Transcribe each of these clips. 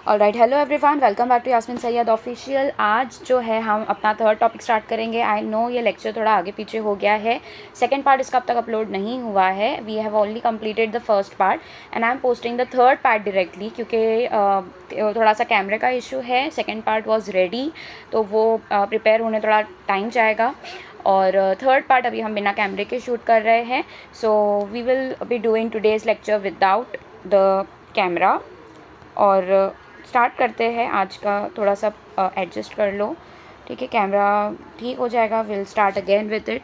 Alright, hello everyone, welcome back to Yasmeen Syed official. आज जो है हम अपना थर्ड टॉपिक स्टार्ट करेंगे। आई नो ये लेक्चर थोड़ा आगे पीछे हो गया है, सेकंड पार्ट इसका अब तक अपलोड नहीं हुआ है। We have only completed the first part and I am posting the third part directly, क्योंकि थोड़ा सा कैमरे का इशू है। सेकेंड पार्ट वॉज रेडी, तो वो प्रिपेयर होने थोड़ा टाइम जाएगा और थर्ड पार्ट अभी हम बिना कैमरे के शूट कर रहे हैं। So we will be doing today's lecture without the camera और स्टार्ट करते हैं। आज का थोड़ा सा एडजस्ट कर लो, ठीक है, कैमरा ठीक हो जाएगा। Will start again with it.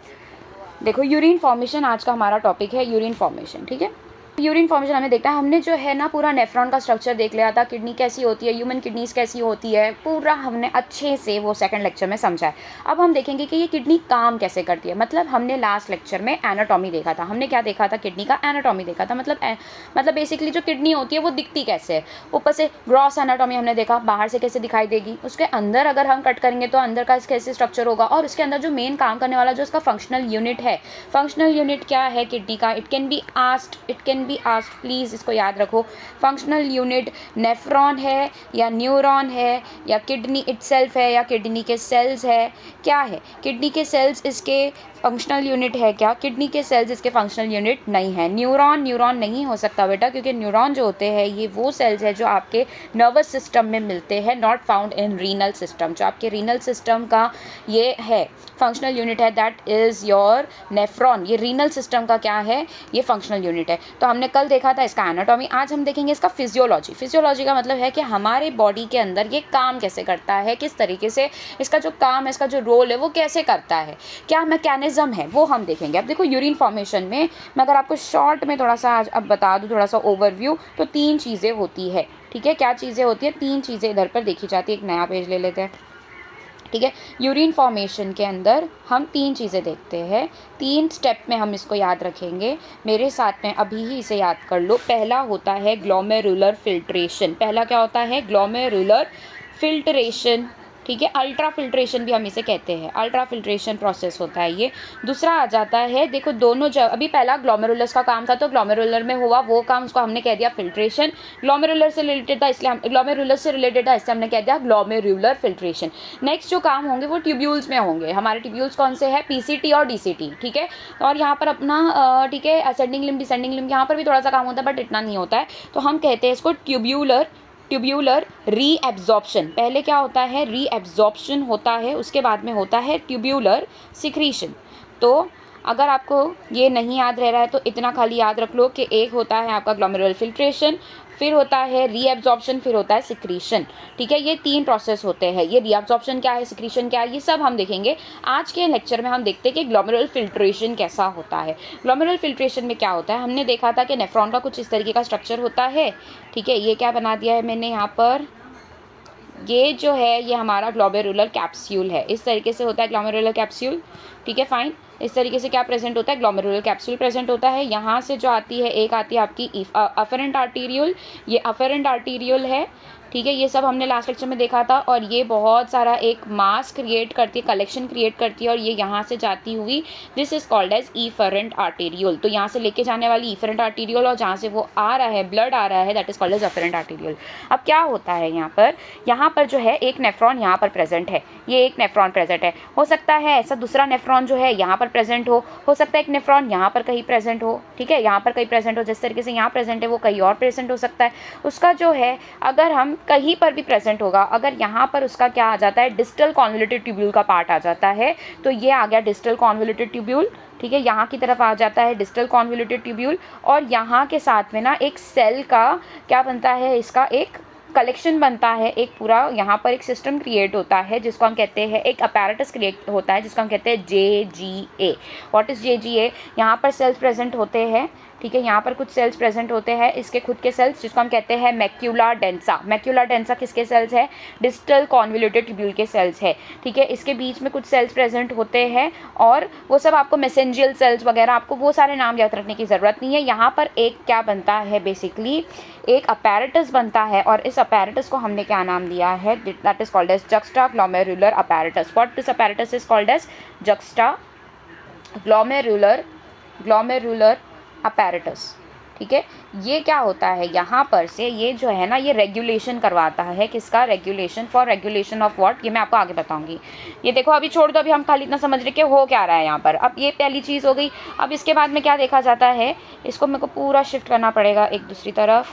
देखो, यूरिन फॉर्मेशन आज का हमारा टॉपिक है, यूरिन फॉर्मेशन, ठीक है। यूरिन फॉर्मेशन हमें देखना है, हमने जो है ना पूरा नेफ्रॉन का स्ट्रक्चर देख लिया था, किडनी कैसी होती है, ह्यूमन किडनीज कैसी होती है, पूरा हमने अच्छे से वो सेकंड लेक्चर में समझा है। अब हम देखेंगे कि ये किडनी काम कैसे करती है। मतलब हमने लास्ट लेक्चर में एनाटॉमी देखा था। हमने क्या देखा था? किडनी का एनाटॉमी देखा था। मतलब बेसिकली जो किडनी होती है वो दिखती कैसे है। ऊपर से ग्रॉस एनाटॉमी हमने देखा, बाहर से कैसे दिखाई देगी। उसके अंदर अगर हम कट करेंगे तो अंदर का कैसे स्ट्रक्चर होगा, और उसके अंदर जो मेन काम करने वाला जो उसका फंक्शनल यूनिट है, फंक्शनल यूनिट क्या है किडनी का, it can be asked, please इसको याद रखो। फंक्शनल यूनिट नेफ्रॉन है या न्यूरॉन है या किडनी इटसेल्फ है या किडनी के सेल्स है, क्या है? किडनी के सेल्स इसके फंक्शनल यूनिट है क्या? किडनी के सेल्स इसके फंक्शनल यूनिट नहीं है। न्यूरॉन नहीं हो सकता बेटा, क्योंकि न्यूरॉन जो होते हैं ये वो सेल्स है जो आपके नर्वस सिस्टम में मिलते हैं, not found in renal system. जो आपके रीनल सिस्टम का ये है फंक्शनल यूनिट है, दैट इज़ योर नेफ्रॉन। ये रीनल सिस्टम का क्या है? ये फंक्शनल यूनिट है। तो हमने कल देखा था इसका एनाटॉमी, आज हम देखेंगे इसका फिजियोलॉजी। फिजियोलॉजी का मतलब है कि हमारे बॉडी के अंदर ये काम कैसे करता है, किस तरीके से इसका जो काम है, इसका जो रोल है वो कैसे करता है, क्या मैकेनिज्म है, वो हम देखेंगे। अब देखो, यूरिन फॉर्मेशन में मैं अगर आपको शॉर्ट में थोड़ा सा आज अब बता दूँ, थोड़ा सा ओवरव्यू, तो 3 चीज़ें होती है, ठीक है। क्या चीज़ें होती है? 3 चीज़ें इधर पर देखी जाती है। एक नया पेज ले लेते हैं, ठीक है। यूरिन फॉर्मेशन के अंदर हम 3 चीज़ें देखते हैं, 3 स्टेप में हम इसको याद रखेंगे। मेरे साथ में अभी ही इसे याद कर लो। पहला होता है ग्लोमेरुलर फिल्ट्रेशन। पहला क्या होता है? ग्लोमेरुलर फिल्ट्रेशन, ठीक है। अल्ट्रा फिल्ट्रेशन भी हम इसे कहते हैं, अल्ट्रा फिल्ट्रेशन प्रोसेस होता है ये। दूसरा आ जाता है, देखो दोनों अभी पहला ग्लोमेरुलस का काम था, तो ग्लोमेरुलर में हुआ वो काम, उसको हमने कह दिया फिल्ट्रेशन। ग्लोमेरुलर से रिलेटेड था इसलिए ग्लोमेरुलस से रिलेटेड था इसलिए हमने कह दिया ग्लोमेरुलर फिल्ट्रेशन। नेक्स्ट जो काम होंगे वो ट्यूब्यूल्स में होंगे। हमारे ट्यूब्यूल्स कौन से हैं? पीसीटी और डीसीटी, ठीक है। और यहाँ पर अपना ठीक है, असेंडिंग लिम्ब डिसेंडिंग लिम्ब, यहाँ पर भी थोड़ा सा काम होता है बट इतना नहीं होता है। तो हम कहते हैं इसको ट्यूब्यूलर रीएब्जॉर्प्शन। पहले क्या होता है? रीएब्जॉर्प्शन होता है, उसके बाद में होता है ट्यूब्यूलर सिक्रीशन। तो अगर आपको ये नहीं याद रह रहा है तो इतना खाली याद रख लो कि एक होता है आपका ग्लोमेरुलर फिल्ट्रेशन, फिर होता है रीएब्जॉर्प्शन, फिर होता है सिक्रीशन, ठीक है। ये 3 प्रोसेस होते हैं। ये रीएब्जॉर्प्शन क्या है, सिक्रीशन क्या है, ये सब हम देखेंगे आज के लेक्चर में। हम देखते हैं कि ग्लोमेरुलर फिल्ट्रेशन कैसा होता है। ग्लोमेरुलर फिल्ट्रेशन में क्या होता है? हमने देखा था कि नेफ्रॉन का कुछ इस तरीके का स्ट्रक्चर होता है, ठीक है। ये क्या बना दिया है मैंने यहाँ पर, ये जो है ये हमारा ग्लोमेरुलर कैप्सूल है। इस तरीके से होता है ग्लोमेरुलर कैप्सूल, ठीक है, फाइन। इस तरीके से क्या प्रेजेंट होता है? ग्लोमेरुलर कैप्सूल प्रेजेंट होता है। यहाँ से जो आती है, एक आती है आपकी अफेरेंट आर्टीरियल, ये अफेरेंट आर्टीरियल है, ठीक है। ये सब हमने लास्ट लेक्चर में देखा था। और ये बहुत सारा एक मास क्रिएट करती है, कलेक्शन क्रिएट करती है, और ये यहाँ से जाती हुई, this is called as efferent arterial. तो यहाँ से लेके जाने वाली इफेरेंट आर्टीरियल, और जहाँ से वो आ रहा है, ब्लड आ रहा है, that is called as afferent arterial. अब क्या होता है यहाँ पर जो है एक नेफ्रॉन यहाँ पर प्रेजेंट है, ये एक नेफ्रॉन प्रेजेंट है। हो सकता है ऐसा दूसरा नेफ्रॉन जो है यहाँ पर प्रेजेंट हो सकता है एक नेफ्रॉन यहाँ पर कहीं प्रेजेंट हो, ठीक है, यहाँ पर कहीं प्रेजेंट हो। जिस तरीके से यहाँ प्रेजेंट है वो कहीं और प्रेजेंट हो सकता है। उसका जो है, अगर हम कहीं पर भी प्रेजेंट होगा, अगर यहाँ पर उसका क्या आ जाता है, डिस्टल कॉन्वोल्यूटेड ट्यूब्यूल का पार्ट आ जाता है, तो ये आ गया डिस्टल कॉन्वोल्यूटेड ट्यूब्यूल, ठीक है। यहाँ की तरफ आ जाता है डिस्टल कॉन्वोल्यूटेड ट्यूब्यूल, और यहाँ के साथ में ना एक सेल का क्या बनता है, इसका एक कलेक्शन बनता है, एक पूरा यहाँ पर एक सिस्टम क्रिएट होता है जिसको हम कहते हैं, एक अपैरेटस क्रिएट होता है जिसको हम कहते हैं JGA। What is JGA? यहाँ पर सेल्स प्रेजेंट होते हैं, ठीक है। यहाँ पर कुछ सेल्स प्रेजेंट होते हैं, इसके खुद के सेल्स, जिसको हम कहते हैं मैक्यूला डेंसा। मैक्यूला डेंसा किसके सेल्स है? डिस्टल कॉन्वोल्यूटेड ट्यूब्यूल के सेल्स है, ठीक है। इसके बीच में कुछ सेल्स प्रेजेंट होते हैं, और वो सब आपको मेसेंजियल सेल्स वगैरह, आपको वो सारे नाम याद रखने की ज़रूरत नहीं है। यहाँ पर एक क्या बनता है, बेसिकली एक अपैरेटस बनता है, और इस अपैरेटस को हमने क्या नाम दिया है? That is called as juxta glomerular apparatus. What this apparatus is called as? Juxta glomerular apparatus, ठीक है। ये क्या होता है यहाँ पर से, ये जो है ना ये रेगुलेशन करवाता है, किसका? Regulation, for regulation of what, ये मैं आपको आगे बताऊंगी। ये देखो अभी छोड़ दो, अभी हम खाली इतना समझ रहे कि हो क्या रहा है यहाँ पर। अब ये पहली चीज़ हो गई। अब इसके बाद में क्या देखा जाता है, इसको मेरे को पूरा शिफ्ट करना पड़ेगा एक दूसरी तरफ,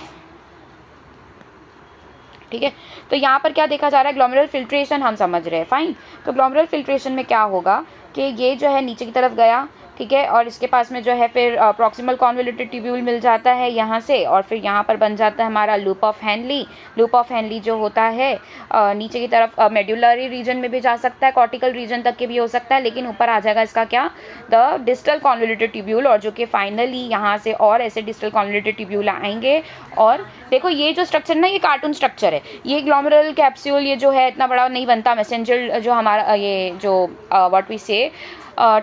ठीक है। तो यहाँ पर क्या देखा जा रहा है, ग्लोमेरुलर फिल्ट्रेशन हम समझ रहे हैं, फाइन। तो ग्लोमेरुलर फिल्ट्रेशन में क्या होगा कि ये जो है नीचे की तरफ गया, ठीक है, और इसके पास में जो है फिर प्रॉक्सिमल कॉन्वोल्यूटेड ट्यूब्यूल मिल जाता है यहाँ से, और फिर यहाँ पर बन जाता है हमारा loop of Henley. Loop of Henley जो होता है नीचे की तरफ मेड्यूलरी रीजन में भी जा सकता है, कॉर्टिकल रीजन तक के भी हो सकता है, लेकिन ऊपर आ जाएगा इसका क्या, द डिस्टल कॉन्वोल्यूटेड ट्यूब्यूल, और जो कि फाइनली यहाँ से और ऐसे डिस्टल कॉन्वोल्यूटेड ट्यूब्यूल आएंगे। और देखो ये जो स्ट्रक्चर ना ये कार्टून स्ट्रक्चर है, ये ग्लोमेरुलर कैप्सूल ये जो है इतना बड़ा नहीं बनता, मैसेंजर जो हमारा ये जो व्हाट वी से,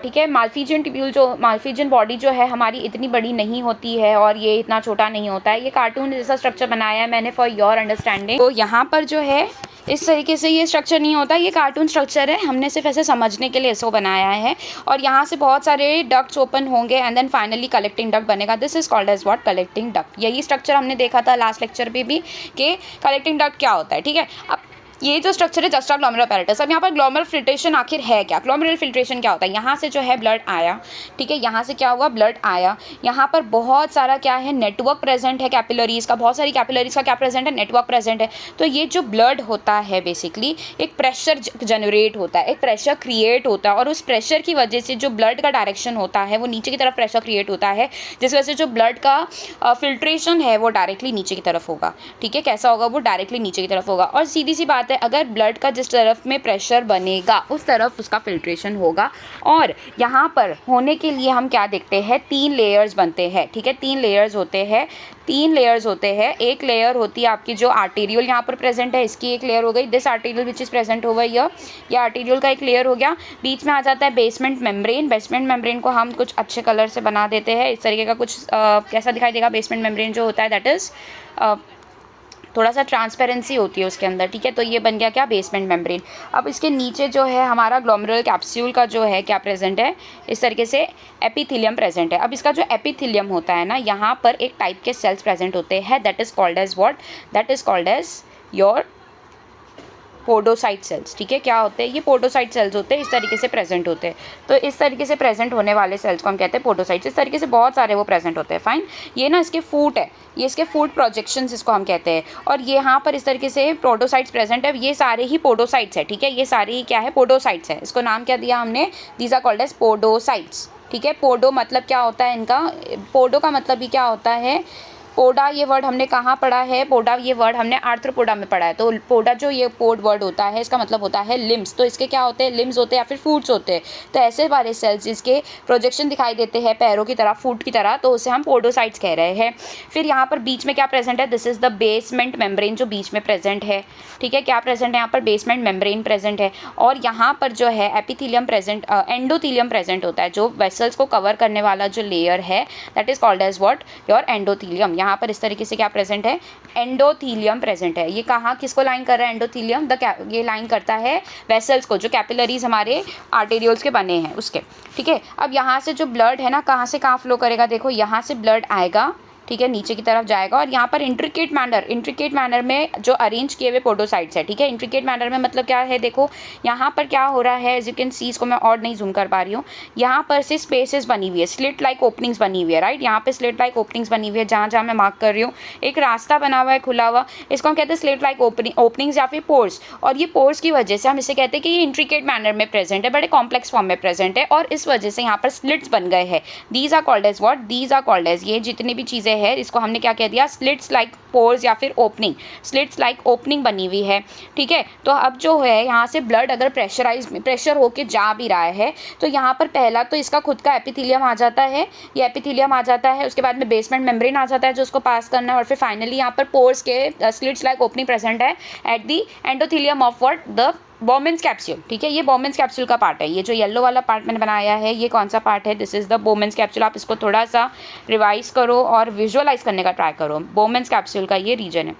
ठीक है, माल्फिजियन ट्यूब्यूल जो माल्फिजियन बॉडी जो है हमारी इतनी बड़ी नहीं होती है और ये इतना छोटा नहीं होता है, ये कार्टून जैसा स्ट्रक्चर बनाया है मैंने फॉर योर अंडरस्टैंडिंग। तो यहाँ पर जो है इस तरीके से ये स्ट्रक्चर नहीं होता, ये कार्टून स्ट्रक्चर है, हमने सिर्फ ऐसे समझने के लिए इसको बनाया है। और यहाँ से बहुत सारे डक्ट्स ओपन होंगे and then finally collecting duct बनेगा। This is called as what, collecting duct. यही स्ट्रक्चर हमने देखा था लास्ट लेक्चर पे भी कि कलेक्टिंग डक्ट क्या होता है, ठीक है। अब ये जो स्ट्रक्चर है जस्टा ग्लोमेरुलर apparatus। अब यहाँ पर ग्लोमेरुलर फिल्ट्रेशन आखिर है क्या, ग्लोमेरुलर फिल्ट्रेशन क्या होता है, यहाँ से जो है ब्लड आया, ठीक है, यहाँ से क्या हुआ, ब्लड आया, यहाँ पर बहुत सारा क्या है, नेटवर्क प्रेजेंट है कैपिलरीज का, बहुत सारी कैपिलरीज का क्या प्रेजेंट है, नेटवर्क प्रेजेंट है। तो ये जो ब्लड होता है बेसिकली एक प्रेशर जनरेट होता है, एक प्रेशर क्रिएट होता है, और उस प्रेशर की वजह से जो ब्लड का डायरेक्शन होता है वो नीचे की तरफ प्रेशर क्रिएट होता है, जिस वजह से जो ब्लड का फिल्ट्रेशन है वो डायरेक्टली नीचे की तरफ होगा, ठीक है। कैसा होगा, वो डायरेक्टली नीचे की तरफ होगा। और सीधी सी बात है, अगर ब्लड का जिस तरफ में प्रेशर बनेगा उस तरफ उसका फिल्ट्रेशन होगा। और यहाँ पर होने के लिए हम क्या देखते हैं, 3 लेयर्स बनते हैं, ठीक है, 3 लेयर्स होते हैं, 3 लेयर्स होते हैं। एक लेयर होती है आपकी जो आर्टेरियल यहाँ पर प्रेजेंट है, इसकी एक लेयर हो गई, this arterial which is present over here, ये आर्टेरियल का एक लेयर हो गया। बीच में आ जाता है बेसमेंट मेम्ब्रेन। बेसमेंट मेम्ब्रेन को हम कुछ अच्छे कलर से बना देते हैं, इस तरीके का कुछ कैसा दिखाई देगा बेसमेंट मेम्ब्रेन जो होता है, दैट इज़ थोड़ा सा ट्रांसपेरेंसी होती है उसके अंदर, ठीक है। तो ये बन गया क्या, बेसमेंट मेम्ब्रेन। अब इसके नीचे जो है हमारा ग्लोमेरुलर कैप्सूल का जो है क्या प्रेजेंट है, इस तरीके से एपिथेलियम प्रेजेंट है। अब इसका जो एपिथेलियम होता है ना, यहाँ पर एक टाइप के सेल्स प्रेजेंट होते हैं, that is called as what, that is called as your podocyte cells, ठीक है। क्या होते हैं, ये पोडोसाइट सेल्स होते हैं, इस तरीके से प्रेजेंट होते हैं। तो इस तरीके से प्रेजेंट होने वाले सेल्स को हम कहते हैं पोडोसाइट्स। इस तरीके से बहुत सारे वो प्रेजेंट होते हैं, फाइन। ये ना इसके फूट है, ये इसके फूट प्रोजेक्शंस इसको हम कहते हैं। और ये यहाँ पर इस तरीके से पोडोसाइट्स प्रेजेंट है, ये सारे ही पोडोसाइट्स है, ठीक है, ये सारे ही क्या है, पोडोसाइट्स है। इसको नाम क्या दिया हमने, these are called as podocytes, ठीक है। पोडो मतलब क्या होता है इनका, पोडो का मतलब भी क्या होता है, पोडा ये वर्ड हमने कहाँ पढ़ा है, पोडा ये वर्ड हमने आर्थ्रोपोडा में पढ़ा है। तो पोडा जो ये पोड वर्ड होता है इसका मतलब होता है लिम्स। तो इसके क्या होते हैं, लिम्स होते हैं या फिर फूट्स होते हैं। तो ऐसे वाले सेल्स जिसके प्रोजेक्शन दिखाई देते हैं पैरों की तरह, फूट की तरह, तो उसे हम पोडोसाइट्स कह रहे हैं। फिर यहाँ पर बीच में क्या प्रेजेंट है, this is the basement membrane जो बीच में प्रेजेंट है, ठीक है। क्या प्रेजेंट है यहाँ पर, बेसमेंट मेम्ब्रेन प्रेजेंट है। और यहाँ पर जो है एपिथेलियम प्रेजेंट, एंडोथेलियम प्रेजेंट होता है, जो वेसल्स को कवर करने वाला जो लेयर है, that is called as what, your endothelium. यहाँ पर इस तरीके से क्या प्रेजेंट है, एंडोथेलियम प्रेजेंट है। ये कहाँ किसको लाइन कर रहा है, एंडोथेलियम, ये लाइन करता है वेसल्स को, जो कैपिलरीज हमारे आर्टेरियल्स के बने हैं उसके, ठीक है। अब यहाँ से जो ब्लड है ना, कहाँ से कहाँ फ्लो करेगा, देखो यहाँ से ब्लड आएगा, ठीक है, नीचे की तरफ जाएगा। और यहाँ पर इंट्रिकेट मैनर में जो अरेंज किए हुए पोडोसाइट्स है, ठीक है। इंट्रिकेट मैनर में मतलब क्या है, देखो यहाँ पर क्या हो रहा है, एज यू कैन सी, इसको मैं और नहीं जूम कर पा रही हूँ, यहाँ पर से स्पेसेस बनी हुई है, स्लिट लाइक ओपनिंग्स बनी हुई है, राइट। यहाँ पे स्लिट लाइक ओपनिंग्स बनी हुई है, जहाँ जहाँ मैं मार्क कर रही हूँ एक रास्ता बना हुआ है खुला हुआ, इसको हम कहते हैं स्लिट लाइक ओपनिंग्स या फिर पोर्स। और ये पोर्स की वजह से हम इसे कहते हैं कि ये इंट्रिकेट मैनर में प्रेजेंट है, बड़े कॉम्प्लेक्स फॉर्म में प्रेजेंट है, और इस वजह से यहाँ पर स्लिट्स बन गए हैं। These are called as what, these are called as, ये जितनी भी चीज़ें हैं इसको हमने क्या कह दिया, स्लिट्स लाइक पोर्स या फिर ओपनिंग, स्लिट्स लाइक ओपनिंग बनी हुई है, ठीक है। तो अब जो है यहाँ से ब्लड अगर प्रेशर होके जा भी रहा है, तो यहाँ पर पहला तो इसका खुद का एपिथेलियम आ जाता है, ये एपिथेलियम आ जाता है, उसके बाद में बेसमेंट मेम्ब्रेन आ जाता है जो उसको पास करना है, और फिर फाइनली यहाँ पर पोर्स के स्लिट्स लाइक ओपनिंग प्रेजेंट है at the endothelium of what, the Bowman's capsule, ठीक है। ये बोमेन्स कैप्सूल का पार्ट है, ये जो येलो वाला पार्ट मैंने बनाया है ये कौन सा पार्ट है, this is the Bowman's capsule. आप इसको थोड़ा सा रिवाइज करो और विजुअलाइज करने का ट्राई करो, बोमेन्स कैप्सूल का ये रीजन है।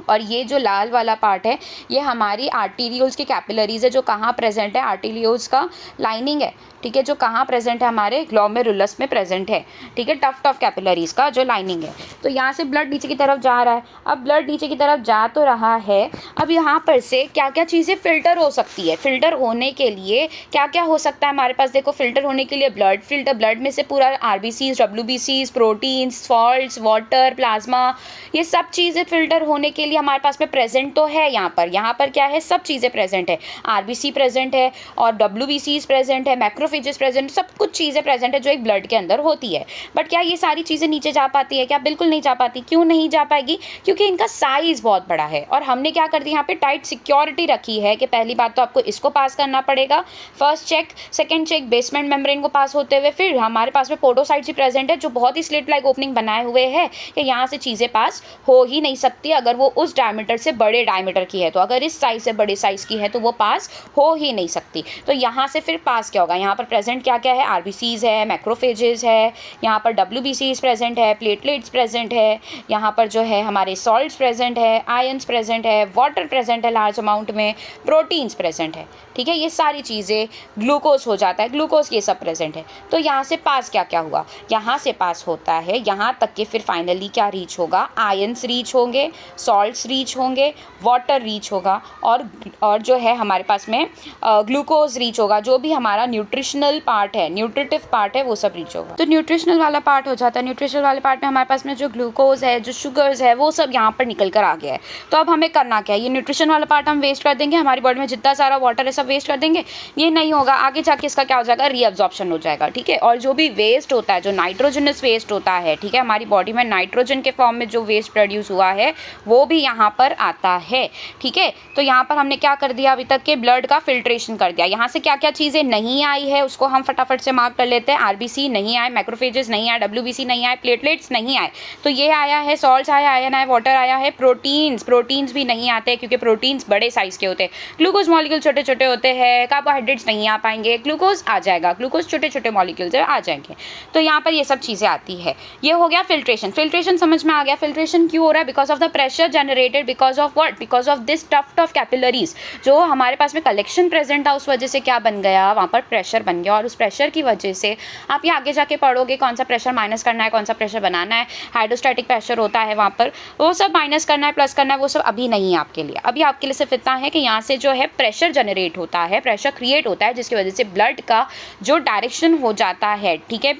और ये जो लाल वाला पार्ट है ये हमारी आर्टीरियोल्स की कैपिलरीज है जो कहाँ प्रेजेंट है, आर्टीरियोल्स का लाइनिंग है, ठीक है, जो कहाँ प्रेजेंट है, हमारे ग्लोमेरुलस में प्रेजेंट है, ठीक है, टफ्ट ऑफ कैपिलरीज का जो लाइनिंग है। तो यहाँ से ब्लड नीचे की तरफ जा रहा है। अब ब्लड नीचे की तरफ जा तो रहा है, अब यहाँ पर से क्या क्या चीज़ें फ़िल्टर हो सकती है, फ़िल्टर होने के लिए क्या क्या हो सकता है हमारे पास, देखो फ़िल्टर होने के लिए ब्लड में से पूरा RBCs, WBCs, proteins, salts, water, plasma, ये सब चीज़ें फ़िल्टर होने के लिए हमारे पास में प्रेजेंट तो है। यहाँ पर क्या है, सब चीज़ें प्रेजेंट है, RBC प्रेजेंट है और WBCs प्रेजेंट है, मैक्रोफेजेस प्रेजेंट, सब कुछ चीज़ें प्रेजेंट है जो एक ब्लड के अंदर होती है। बट क्या ये सारी चीज़ें नीचे जा पाती है क्या? बिल्कुल नहीं जा पाती। क्यों नहीं जा पाएगी? क्योंकि इनका साइज़ बहुत बड़ा है और हमने क्या कर दिया यहाँ पे टाइट सिक्योरिटी रखी है कि पहली बात तो आपको इसको पास करना पड़ेगा, first check, second check basement membrane को पास होते हुए, फिर हमारे पास में पोडोसाइट्स ही प्रेजेंट है जो बहुत ही स्लिट लाइक ओपनिंग बनाए हुए है कि यहाँ से चीज़ें पास हो ही नहीं सकती अगर वो उस डायमीटर से बड़े डायमीटर की है। तो अगर इस साइज से बड़े साइज की है तो वो पास हो ही नहीं सकती। तो यहाँ से फिर पास क्या होगा, यहाँ पर प्रेजेंट क्या क्या है, RBCs है, मैक्रोफेजेस है, यहाँ पर WBCs प्रेजेंट है, प्लेटलेट्स प्रेजेंट है, यहाँ पर जो है हमारे सॉल्ट्स प्रेजेंट है, आयंस प्रेजेंट है, वाटर प्रेजेंट है लार्ज अमाउंट में, प्रोटीन्स प्रेजेंट है, ठीक है, ये सारी चीज़ें, ग्लूकोज हो जाता है, ग्लूकोज ये सब प्रेजेंट है। तो यहाँ से पास क्या क्या हुआ, यहाँ से पास होता है यहाँ तक कि फिर फाइनली क्या रीच होगा, आयंस रीच होंगे, सॉल्ट्स रीच होंगे, वाटर रीच होगा और जो है हमारे पास में ग्लूकोज रीच होगा, जो भी हमारा न्यूट्रिशनल पार्ट है, न्यूट्रिटिव पार्ट है, वो सब रीच होगा। तो न्यूट्रिशनल वाला पार्ट हो जाता है, न्यूट्रिशनल वाले पार्ट में हमारे पास में जो ग्लूकोज है, जो शुगर्स है, वो सब यहाँ पर निकल कर आ गया है। तो अब हमें करना क्या है, ये न्यूट्रिशन वाला पार्ट हम वेस्ट कर देंगे, हमारी बॉडी में जितना सारा वाटर है सब वेस्ट कर देंगे, ये नहीं होगा, आगे जाके इसका क्या हो जाएगा, रीअब्जॉर्प्शन हो जाएगा, ठीक है। और जो भी वेस्ट होता है, जो नाइट्रोजनस वेस्ट होता है, ठीक है, हमारी बॉडी में नाइट्रोजन के फॉर्म में जो वेस्ट प्रोड्यूस हुआ है वो भी यहाँ पर आता है, ठीक है। तो यहाँ पर हमने क्या कर दिया, अभी तक के ब्लड का फिल्ट्रेशन कर दिया। यहाँ से क्या क्या चीज़ें नहीं आई है उसको हम फटाफट से मार्क कर लेते हैं। RBC नहीं आए, मैक्रोफेजेस नहीं आए, WBC नहीं आए, प्लेटलेट्स नहीं आए, तो ये आया है, सॉल्ट्स आया, आयन आया, वाटर आया है, प्रोटीन्स भी नहीं आते क्योंकि प्रोटीन्स बड़े साइज के होते हैं, ग्लूकोज मॉलिक्यूल छोटे छोटे होते हैं, कार्बोहाइड्रेट्स नहीं आ पाएंगे, ग्लूकोज आ जाएगा, ग्लूकोज छोटे छोटे मॉलिक्यूल्स आ जाएंगे। तो यहाँ पर ये सब चीज़ें आती है। ये हो गया फिल्ट्रेशन। फिल्ट्रेशन समझ में आ गया, फिल्ट्रेशन क्यों हो रहा है, because of the pressure generated, because of what, because of this tuft of capillaries, जो हमारे पास में कलेक्शन प्रेजेंट था उस वजह से क्या बन गया, वहाँ पर प्रेशर बन गया और उस प्रेशर की वजह से आप ये आगे जाके पढ़ोगे कौन सा प्रेशर माइनस करना है, कौन सा प्रेशर बनाना है, हाइड्रोस्टैटिक प्रेशर होता है वहाँ पर, वो सब माइनस करना है, प्लस करना है, वो सब अभी नहीं है आपके लिए। अभी आपके लिए सिर्फ इतना है कि यहाँ से जो है प्रेशर जनरेट होता है, प्रेशर क्रिएट होता है, जिसकी वजह से ब्लड का जो डायरेक्शन हो जाता है, ठीक है,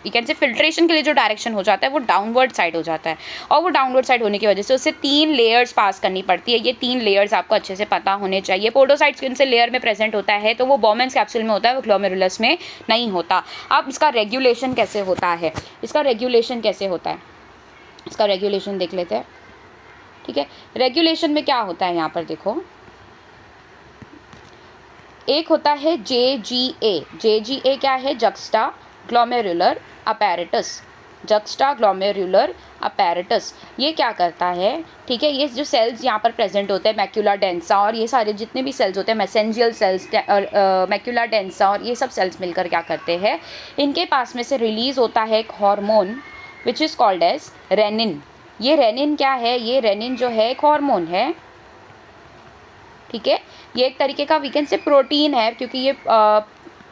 यू कैन से फिल्ट्रेशन के लिए जो डायरेक्शन हो जाता है वो डाउनवर्ड साइड हो जाता है, और वो डाउनवर्ड साइड होने की वजह से उससे 3 लेयर्स पास करनी पड़ती है। ये 3 लेयर्स आपको अच्छे से पता होने चाहिए। पोडोसाइट्स किन से लेयर में प्रेजेंट होता है, तो वो बॉमेंस कैप्सूल में होता है, वो ग्लोमेरुलस में नहीं होता। अब इसका रेगुलेशन कैसे होता है, इसका रेगुलेशन कैसे होता है, इसका रेगुलेशन देख लेते हैं, ठीक है। रेगुलेशन में क्या होता है, यहाँ पर देखो, एक होता है JGA। JGA क्या है, juxta glomerular apparatus, juxta glomerular apparatus. ये क्या करता है, ठीक है, ये जो सेल्स यहाँ पर प्रेजेंट होते हैं, मैक्यूला डेंसा और ये सारे जितने भी सेल्स होते हैं, मैसेंजियल सेल्स और मैक्यूला डेंसा और ये सब सेल्स मिलकर क्या करते हैं, इनके पास में से रिलीज होता है एक hormone which is called as renin. ये रेनिन क्या है, ये रेनिन जो है एक हार्मोन है, ठीक है, ये एक तरीके का वीकेंड से प्रोटीन है क्योंकि ये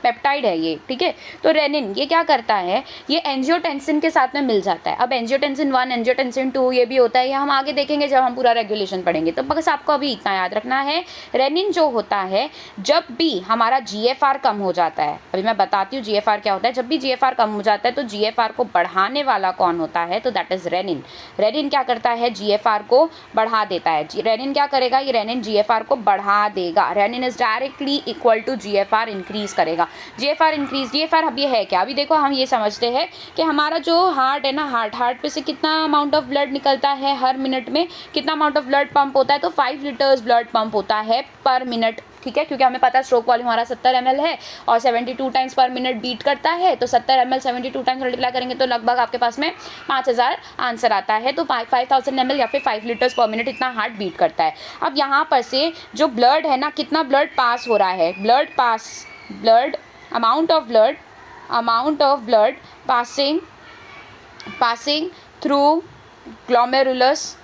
पेप्टाइड है ये, ठीक है। तो रेनिन ये क्या करता है, ये एंजियोटेंसिन के साथ में मिल जाता है। अब एंजियोटेंसिन 1, एंजियोटेंसिन 2 ये भी होता है, ये हम आगे देखेंगे जब हम पूरा रेगुलेशन पढ़ेंगे। तो बस आपको अभी इतना याद रखना है, रेनिन जो होता है, जब भी हमारा GFR कम हो जाता है, अभी मैं बताती हूँ GFR क्या होता है, जब भी GFR कम हो जाता है तो GFR को बढ़ाने वाला कौन होता है, तो दैट इज़ रेनिन। रेनिन क्या करता है, GFR को बढ़ा देता है। रेनिन क्या करेगा, ये रेनिन GFR को बढ़ा देगा। Renin is directly equal to GFR increase करेगा। GFR इंक्रीज, GFR अब ये है क्या, अभी देखो हम ये समझते हैं कि हमारा जो हार्ट है ना, हार्ट पे से कितना अमाउंट ऑफ ब्लड निकलता है हर मिनट में, कितना अमाउंट ऑफ ब्लड पंप होता है, तो 5 लीटर्स ब्लड पंप होता है पर मिनट, ठीक है, क्योंकि हमें पता है स्ट्रोक वॉल्यूम हमारा 70 ml है और 72 टाइम्स पर मिनट बीट करता है, तो 70 ml 72 टाइम्स मल्टीप्लाई करेंगे तो लगभग आपके पास में 5000 आंसर आता है। तो 5000 ml या फिर 5 लीटर्स पर मिनट इतना हार्ट बीट करता है। अब यहाँ पर से जो ब्लड है ना, कितना ब्लड पास हो रहा है, blood amount of blood passing through glomerulus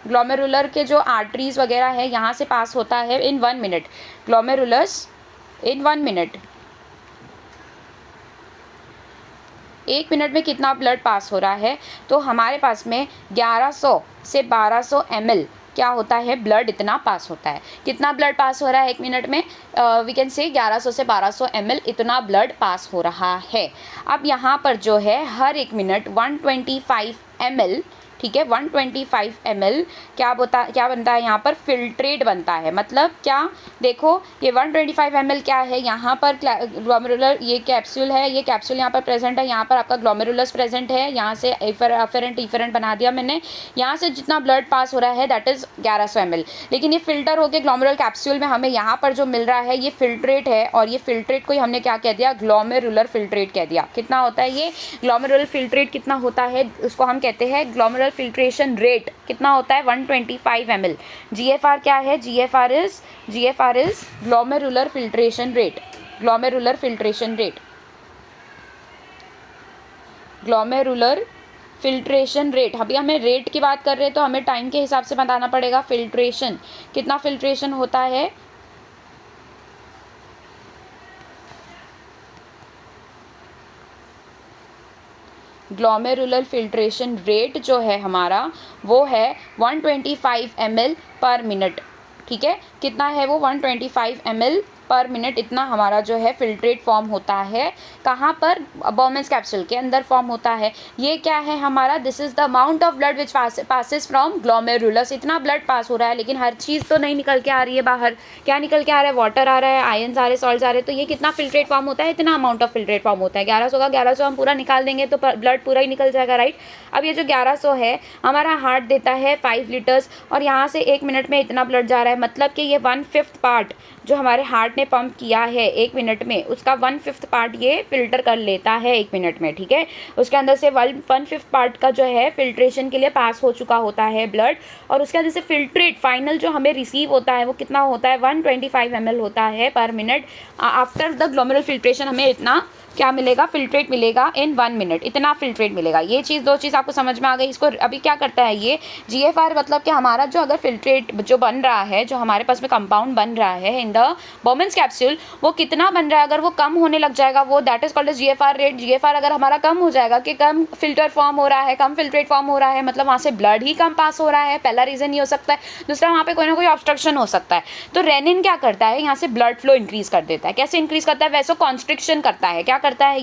glomerular के जो आर्टरीज वगैरह है यहाँ से पास होता है इन 1 मिनट, ग्लोमेरुलस इन 1 मिनट। 1 मिनट में कितना ब्लड पास हो रहा है, तो हमारे पास में 1100 से 1200 ml क्या होता है, ब्लड इतना पास होता है। कितना ब्लड पास हो रहा है 1 मिनट में, वी कैन से 1100 से 1200 ml इतना ब्लड पास हो रहा है। अब यहाँ पर जो है हर 1 मिनट 125 ml, ठीक है, 125 ml क्या बनता है यहाँ पर, फिल्ट्रेट बनता है। मतलब क्या, देखो ये 125 ml क्या है, यहाँ पर ग्लोमेरुलर ये कैप्सूल है, ये कैप्सूल यहाँ पर प्रेजेंट है, यहाँ पर आपका ग्लोमेरुलस प्रेजेंट है, यहाँ से एफरेंट बना दिया मैंने, यहाँ से जितना ब्लड पास हो रहा है दैट इज़ 1100 ml। लेकिन ये फिल्टर होकर ग्लोमेरुलर कैप्सूल में हमें यहाँ पर जो मिल रहा है ये फिल्ट्रेट है, और ये फिल्ट्रेट को ही हमने क्या कह दिया, ग्लोमेरुलर फिल्ट्रेट कह दिया। कितना होता है ये ग्लोमेरुलर फिल्ट्रेट, कितना होता है उसको हम कहते हैं ग्लोमेरुलर फिल्ट्रेशन रेट। कितना होता है 125 ml। GFR क्या है, GFR is glomerular filtration rate, glomerular filtration rate, glomerular filtration rate. अभी हमें रेट की बात कर रहे हैं तो हमें टाइम के हिसाब से बताना पड़ेगा। फिल्ट्रेशन, कितना फिल्ट्रेशन होता है, ग्लोमेरुलर फिल्ट्रेशन रेट जो है हमारा वो है 125 ml पर मिनट। ठीक है, कितना है वो 125 ml पर मिनट, इतना हमारा जो है फिल्ट्रेट फॉर्म होता है। कहाँ पर, बॉमेंस कैप्सूल के अंदर फॉर्म होता है। ये क्या है हमारा, this is the amount of blood which passes from glomerulus. इतना ब्लड पास हो रहा है, लेकिन हर चीज़ तो नहीं निकल के आ रही है बाहर। क्या निकल के आ रहा है, वाटर आ रहा है, आयन्स आ रहे हैं, सॉल्ट्स आ रहे हैं। तो ये कितना फिल्ट्रेट फॉर्म होता है, इतना अमाउंट ऑफ फिल्ट्रेट फॉर्म होता है। 1100 का 1100 हम पूरा निकाल देंगे तो ब्लड पूरा ही निकल जाएगा, राइट। अब ये जो 1100 है हमारा हार्ट देता है 5 लीटर्स, और यहाँ से 1 मिनट में इतना ब्लड जा रहा है। मतलब कि ये 1/5 पार्ट जो हमारे हार्ट ने पंप किया है 1 मिनट में, उसका 1/5 पार्ट ये फिल्टर कर लेता है 1 मिनट में। ठीक है, उसके अंदर से 1/5 पार्ट का जो है फिल्ट्रेशन के लिए पास हो चुका होता है ब्लड, और उसके अंदर से फिल्ट्रेट फाइनल जो हमें रिसीव होता है वो कितना होता है, 125 ml होता है पर minute. After the glomerular filtration हमें इतना क्या मिलेगा, फिल्ट्रेट मिलेगा इन 1 मिनट, इतना फिल्ट्रेट मिलेगा। ये चीज़, दो चीज़ आपको समझ में आ गई। इसको अभी क्या करता है ये GFR, मतलब कि हमारा जो अगर फिल्ट्रेट जो बन रहा है, जो हमारे पास में कंपाउंड बन रहा है इन द बॉमेंस कैप्सूल, वो कितना बन रहा है, अगर वो कम होने लग जाएगा वो that is called as GFR rate. GFR अगर हमारा कम हो जाएगा कि कम फिल्टर फॉर्म हो रहा है, कम फिल्ट्रेट फॉर्म हो रहा है, मतलब वहाँ से ब्लड ही कम पास हो रहा है, पहला रीज़न ये हो सकता है। दूसरा, वहाँ पे कोई ना कोई ऑब्स्ट्रक्शन हो सकता है। तो रेनिन क्या करता है, यहाँ से ब्लड फ्लो इंक्रीज कर देता है। कैसे इंक्रीज करता है, वैसो कॉन्स्ट्रिक्शन करता है। क्या करता है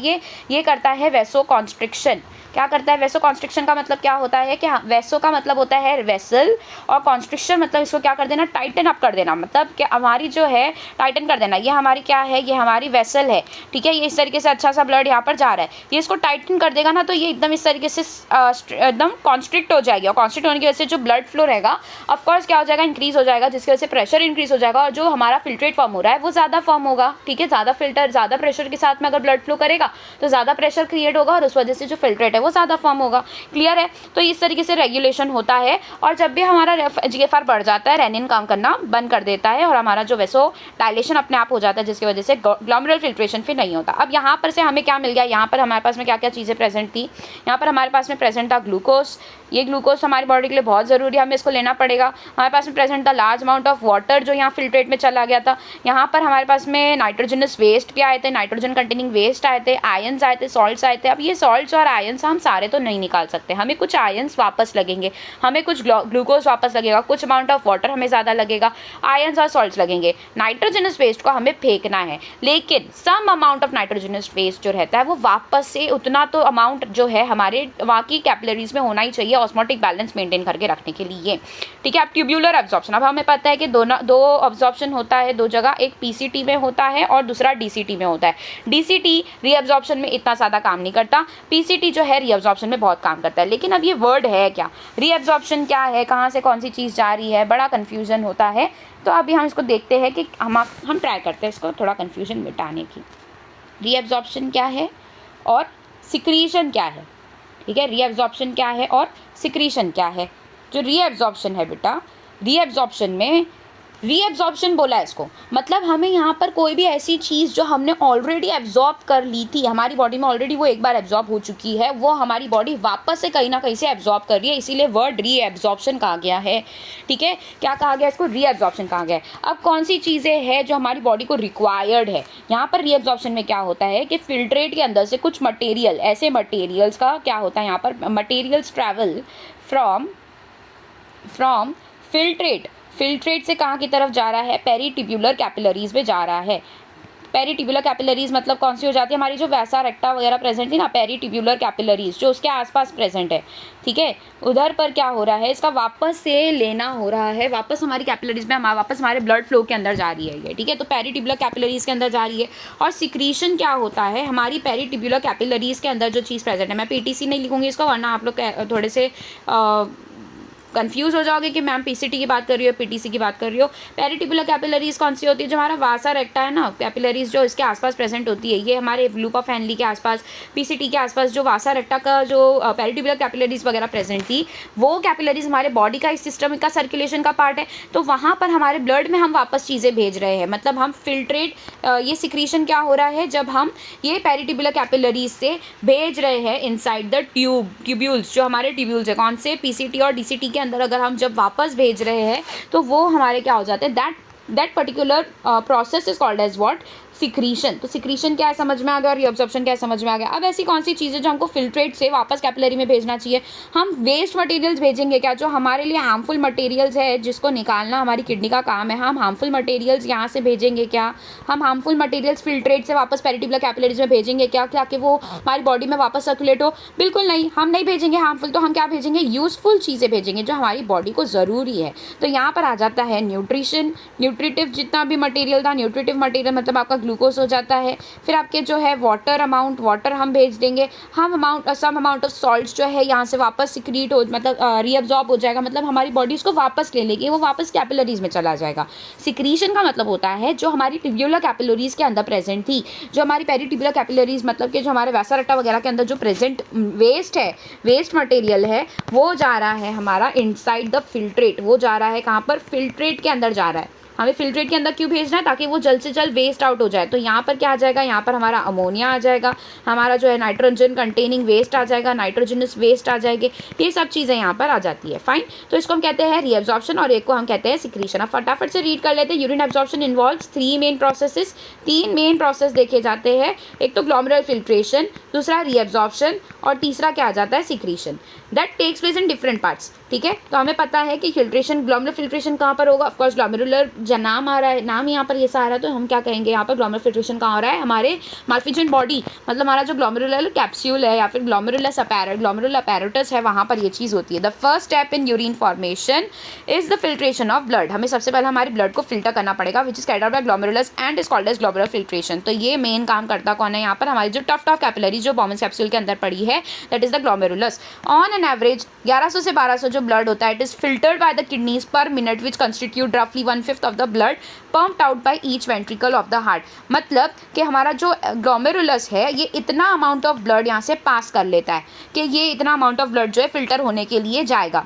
ये करता है वैसो कॉन्स्ट्रिक्शन। क्या करता है वैसो कॉन्स्ट्रिक्शन का मतलब क्या होता है कि वैसो का मतलब होता है वेसल, और कॉन्स्ट्रिक्शन मतलब इसको क्या कर देना, टाइटन अप कर देना। मतलब कि हमारी जो है टाइटन कर देना। ये हमारी क्या है, ये हमारी वेसल है। ठीक है, ये इस तरीके से अच्छा सा ब्लड यहाँ पर जा रहा है, ये इसको टाइटन कर देगा ना, तो ये एकदम इस तरीके से एकदम कॉन्स्ट्रिक्ट हो जाएगी, और कॉन्स्ट्रिक्ट होने की वजह से जो ब्लड फ्लो रहेगा ऑफकोर्स क्या हो जाएगा, इंक्रीज हो जाएगा, जिसकी वजह से प्रेशर इंक्रीज हो जाएगा, और जो हमारा फिल्ट्रेट फॉर्म हो रहा है वो ज़्यादा फॉर्म होगा। ठीक है, ज़्यादा फिल्टर, ज़्यादा प्रेशर के साथ में अगर ब्लड फ्लो करेगा तो ज़्यादा प्रेशर क्रिएट होगा, और उस वजह से जो फिल्ट्रेट है वो ज़्यादा फॉर्म होगा। क्लियर है, तो इस तरीके से रेगुलेशन होता है। और जब भी हमारा GFR बढ़ जाता है, रेनिन काम करना बंद कर देता है, और हमारा जो वैसो डायलेशन अपने आप हो जाता है, जिसकी वजह से ग्लोमेरुलर फिल्ट्रेशन फिर नहीं होता। अब यहाँ पर से हमें क्या मिल गया, यहाँ पर हमारे पास में क्या क्या चीज़ें प्रेजेंट थी। यहाँ पर हमारे पास में प्रेजेंट था ग्लूकोज। ये ग्लूकोज हमारी बॉडी के लिए बहुत ज़रूरी है, हमें इसको लेना पड़ेगा। हमारे पास में प्रेजेंट था लार्ज अमाउंट ऑफ वाटर, जो यहाँ फिल्ट्रेट में चला गया था। यहाँ पर हमारे पास में नाइट्रोजनस वेस्ट भी आए थे, नाइट्रोजन कंटेनिंग वेस्ट आए थे, आयंस आए थे, सॉल्ट्स आए थे। अब ये सॉल्ट्स और आयंस हम सारे तो नहीं निकाल सकते, हमें कुछ आयंस वापस लगेंगे, हमें कुछ ग्लूकोज वापस लगेगा, कुछ अमाउंट ऑफ वाटर हमें ज़्यादा लगेगा, आयंस और सॉल्ट्स लगेंगे। नाइट्रोजनस वेस्ट को हमें फेंकना है, लेकिन some amount of nitrogenous waste जो रहता है वो वापस से उतना तो अमाउंट जो है हमारे वहाँ की कैपिलरीज में होना ही चाहिए, ऑस्मोटिक बैलेंस मेंटेन करके रखने के लिए। ठीक है, अब ट्यूब्यूलर एब्जॉर्प्शन, अब हमें पता है कि दो एब्जॉर्प्शन होता है दो जगह, एक PCT में होता है और दूसरा DCT में होता है। DCT रीअब्जॉर्प्शन में इतना ज़्यादा काम नहीं करता, PCT जो है रीअब्जॉर्प्शन में बहुत काम करता है। लेकिन अब ये वर्ड है क्या, रीअब्जॉर्प्शन क्या है, कहाँ से कौन सी चीज़ जा रही है, बड़ा कन्फ्यूजन होता है। तो अभी हम इसको देखते हैं कि हम ट्राई करते हैं इसको थोड़ा कन्फ्यूजन मिटाने की। रीअब्जॉर्प्शन क्या है और सिक्रीशन क्या है। ठीक है, रीअब्जॉर्प्शन क्या है और सिक्रीशन क्या है। जो रीअब्जॉर्प्शन है बेटा, रीअब्जॉर्प्शन में रीएब्जॉर्प्शन बोला है इसको, मतलब हमें यहाँ पर कोई भी ऐसी चीज़ जो हमने ऑलरेडी एब्जॉर्ब कर ली थी, हमारी बॉडी में ऑलरेडी वो एक बार एब्जॉर्ब हो चुकी है, वो हमारी बॉडी वापस से कहीं ना कहीं से एब्जॉर्ब कर रही है, इसीलिए वर्ड रीएब्जॉर्प्शन कहा गया है। ठीक है, क्या कहा गया इसको? रीएब्जॉर्प्शन कहा गया है। अब कौन सी चीज़ें हैं जो हमारी बॉडी को रिक्वायर्ड है? यहाँ पर रीएब्जॉर्प्शन में क्या होता है कि फिल्ट्रेट के अंदर से कुछ मटेरियल, ऐसे मटेरियल्स का क्या होता है यहाँ पर, मटेरियल्स ट्रैवल फ्रॉम फिल्ट्रेट से कहाँ की तरफ जा रहा है? पेरीटिब्यूलर कैपिलरीज में जा रहा है। पेरीटिब्यूलर कैपिलरीज मतलब कौन सी हो जाती है? हमारी जो वैसा रेक्टा वगैरह प्रेजेंट थी ना, पेरीटिब्यूलर कैपिलरीज जो उसके आसपास प्रेजेंट है। ठीक है, उधर पर क्या हो रहा है, इसका वापस से लेना हो रहा है, वापस हमारी कैपिलरीज में वापस हमारे ब्लड फ्लो के अंदर जा रही है ये। ठीक है, तो पेरीटिब्यूलर कैपिलरीज के अंदर जा रही है। और सिक्रीशन क्या होता है? हमारी पेरीटिब्यूलर कैपिलरीज के अंदर जो चीज़ प्रेजेंट है, मैं पीटीसी नहीं लिखूंगी इसको वरना आप लोग थोड़े से कंफ्यूज हो जाओगे कि मैम पीसीटी की बात कर रही हो, पीटीसी की बात कर रही हो। पेरीटिब्यूलर कैपिलरीज कौन सी होती है? जो हमारा वासा रेक्टा है ना, कैपिलरीज जो इसके आसपास प्रेजेंट होती है, ये हमारे लूप ऑफ हैनली के आसपास, पीसीटी के आसपास जो वासा रेक्टा का जो पेरीटिब्यूलर कैपिलरीज वगैरह प्रेजेंट थी, वो कैपिलरीज हमारे बॉडी का, इस सिस्टम का सर्कुलेशन का पार्ट है। तो वहाँ पर हमारे ब्लड में हम वापस चीज़ें भेज रहे हैं, मतलब हम फिल्ट्रेट, ये सिक्रीशन क्या हो रहा है जब हम ये पेरीटिब्यूलर कैपिलरीज से भेज रहे हैं इनसाइड द ट्यूब्यूल्स, जो हमारे ट्यूब्यूल्स है, कौन से? पीसीटी और डीसीटी के अंदर अगर हम जब वापस भेज रहे हैं तो वो हमारे क्या हो जाते हैं? That particular process is called as what? Secretion. तो सिक्रीशन क्या है समझ में आ गया, और रीअब्जॉर्प्शन क्या है समझ में आ गया। अब ऐसी कौन सी चीज़ें जो हमको फिल्ट्रेट से वापस कैपिलरी में भेजना चाहिए? हम वेस्ट मटेरियल्स भेजेंगे क्या? जो हमारे लिए हार्मफुल मटेरियल्स है, जिसको निकालना हमारी किडनी का काम है, हम हार्मफुल मटेरियल्स यहाँ से भेजेंगे क्या? हम हार्मफुल मटेरियल्स फिल्ट्रेट से वापस पेरीटिब्यूलर कैपिलरीज में भेजेंगे क्या, ताकि वो हमारी बॉडी में वापस सर्कुलेट हो? बिल्कुल नहीं, हम नहीं भेजेंगे हार्मफुल। तो हम क्या भेजेंगे? यूजफुल चीज़ें भेजेंगे जो हमारी बॉडी को ज़रूरी है। तो यहाँ पर आ जाता है न्यूट्रिशन, न्यूट्रिटिव जितना भी मटेरियल था, न्यूट्रिटिव मटेरियल मतलब आपका ग्लूकोज हो जाता है। फिर आपके जो है वाटर अमाउंट, वाटर हम भेज देंगे। सम अमाउंट ऑफ सॉल्ट्स जो है यहाँ से वापस सिक्रीट हो, मतलब रीअब्जॉर्ब हो जाएगा, मतलब हमारी बॉडी उसको वापस ले लेगी, वो वापस कैपिलरीज में चला जाएगा। सिक्रीशन का मतलब होता है जो हमारी ट्यूब्यूलर कैपिलरीज के अंदर प्रेजेंट थी, जो हमारी पेरीटिब्यूलर कैपिलरीज मतलब कि जो हमारे वैसा रट्टा वगैरह के अंदर जो प्रेजेंट वेस्ट है, वेस्ट मटेरियल है, वो जा रहा है हमारा इनसाइड द फिल्ट्रेट। वो जा रहा है कहाँ पर? फिल्ट्रेट के अंदर जा रहा है। हमें फिल्ट्रेट के अंदर क्यों भेजना है? ताकि वो जल्द से जल्द वेस्ट आउट हो जाए। तो यहाँ पर क्या आ जाएगा? यहाँ पर हमारा अमोनिया आ जाएगा, हमारा जो है नाइट्रोजन कंटेनिंग वेस्ट आ जाएगा, नाइट्रोजनस वेस्ट आ जाएंगे, ये सब चीज़ें यहाँ पर आ जाती है। फाइन, तो इसको हम कहते हैं रीअब्जॉर्प्शन और एक को हम कहते हैं सिक्रीशन। अब फटाफट से रीड कर लेते हैं। Urine absorption involves 3 main processes, 3 main process देखे जाते हैं। एक तो ग्लोमेरुलर फिल्ट्रेशन, दूसरा रीअब्जॉर्प्शन और तीसरा क्या आ जाता है? Secretion. That takes place in different parts. ठीक है, तो हमें पता है कि फिल्ट्रेशन, ग्लोमेरुलर फिल्ट्रेशन कहाँ पर होगा? ऑफकोर्स ग्लोमेरुलर नाम आ रहा है, नाम यहाँ पर ये सा आ रहा है, तो हम क्या कहेंगे यहाँ पर? ग्लोमेरुलर फिल्ट्रेशन कहाँ हो रहा है? हमारे माल्फिजन बॉडी, मतलब हमारा जो ग्लोमेरुलर कैप्सूल है या फिर ग्लोमेरुलर अपैरेटस है, वहाँ पर ये चीज़ होती है। The first step in urine formation is the filtration of blood. हमें सबसे पहले हमारे ब्लड को फिल्टर करना पड़ेगा, which is carried out by glomerulus and is called as glomerular filtration. तो ये मेन काम करता कौन है यहाँ पर? हमारी जो टफ कैपिलरी जो बॉमन कैप्सूल के अंदर पड़ी है, that is the glomerulus. On an average 1100 से 1200 जो ब्लड होता है, it is filtered by the kidneys पर मिनट, विच कंस्टिट्यूट रफली 1/5 of the blood pumped out by each ventricle of the heart. मतलब कि हमारा जो ग्लोमेरुलस है, ये इतना अमाउंट ऑफ ब्लड यहाँ से पास कर लेता है कि ये इतना अमाउंट ऑफ ब्लड जो है फिल्टर होने के लिए जाएगा।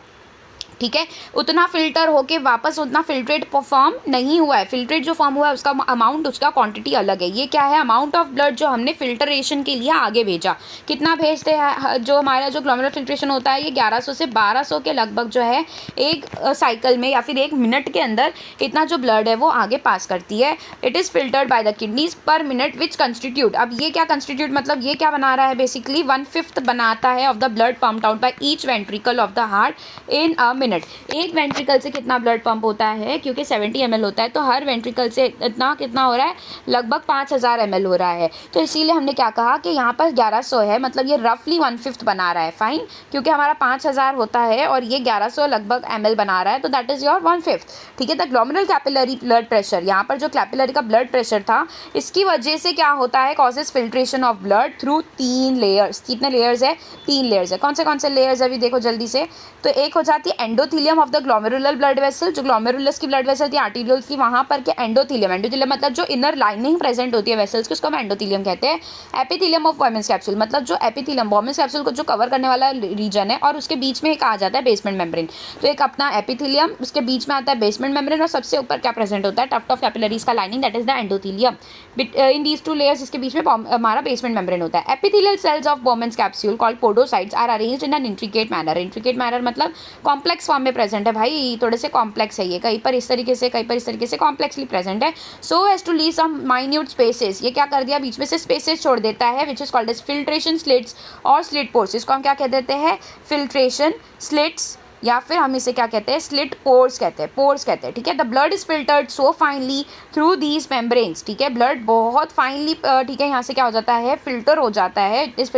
ठीक है, उतना फिल्टर होके वापस उतना फिल्ट्रेट फॉर्म नहीं हुआ है। फिल्ट्रेट जो फॉर्म हुआ है उसका अमाउंट, उसका क्वांटिटी अलग है। ये क्या है? अमाउंट ऑफ ब्लड जो हमने फिल्टरेशन के लिए आगे भेजा। कितना भेजते हैं? जो हमारा जो ग्लोमेरुलर फिल्ट्रेशन होता है, ये 1100 से 1200 के लगभग जो है एक साइकिल में या फिर 1 मिनट के अंदर इतना जो ब्लड है वो आगे पास करती है। It is filtered by the kidneys पर मिनट, विच कंस्टिट्यूट, अब ये क्या कंस्टिट्यूट मतलब ये क्या बना रहा है? बेसिकली 1/5 बनाता है of the blood pumped out by each ventricle of the heart in a minute. एक वेंट्रिकल से कितना ब्लड पंप होता है? क्योंकि 70 ml होता है, तो हर वेंट्रिकल से इतना कितना हो रहा है? लगभग 5000 ml हो रहा है। तो इसीलिए हमने क्या कहा कि यहाँ पर 1100 है, मतलब ये रफली 1/5 बना रहा है। फाइन, क्योंकि हमारा 5000 होता है और ये 1100 लगभग ml बना रहा है, तो दैट इज़ योर 1/5। ठीक है, the glomerular capillary blood pressure, यहाँ पर जो कैपिलरी का ब्लड प्रेशर था, इसकी वजह से क्या होता है? Causes filtration of blood through 3 layers. कितने लेयर्स है? 3 लेयर्स है। कौन से लेयर्स है? अभी देखो जल्दी से। तो एक हो जाती है endothelium of the glomerular blood vessel, जो ग्लोमेरुलस की ब्लड वेसल थी आर्टीरियल्स की, वहाँ पर के एंडोथीलियम, एंडोथीलियम मतलब जो इनर लाइनिंग प्रेजेंट होती है वेसल्स की, उसको हम एंडोथीलियम कहते हैं। एपिथीलियम ऑफ बॉयमेंस कैप्सूल, मतलब जो एपिथीलियम बॉयमेंस कैप्सूल को जो कवर करने वाला रीजन है, और उसके बीच में एक आ जाता है बेसमेंट मेम्ब्रेन। तो एक अपना एपिथीलियम, उसके बीच में आता है बेसमेंट मेम्ब्रेन, और सबसे ऊपर क्या प्रेजेंट होता है, टफ्ट ऑफ कैपिलरीज का lining, that is the endothelium. In these two layers, इसके बीच में हमारा बेसमेंट मेम्ब्रेन होता है। Epithelial cells of Bowman's capsule called podocytes are arranged in an intricate manner. Intricate manner मतलब कॉम्प्लेक्स फॉर्म में present है भाई, थोड़े से कॉम्प्लेक्स है ये, कहीं पर इस तरीके से, कहीं पर इस तरीके से कॉम्प्लेक्सली प्रेजेंट है। So as to leave some minute spaces, ये क्या कर दिया, बीच में से स्पेसेस छोड़ देता है, which is called as filtration slits और स्लिट पोर्स। इसको हम क्या कह देते हैं, फिल्ट्रेशन स्लिट्स, या फिर हम इसे क्या कहते हैं, स्लिट पोर्स कहते हैं, पोर्स कहते हैं, ठीक है। The blood is filtered so finally through these membranes, ठीक है, ब्लड बहुत फाइनली, ठीक है, यहाँ से क्या हो जाता है, फिल्टर हो जाता है, is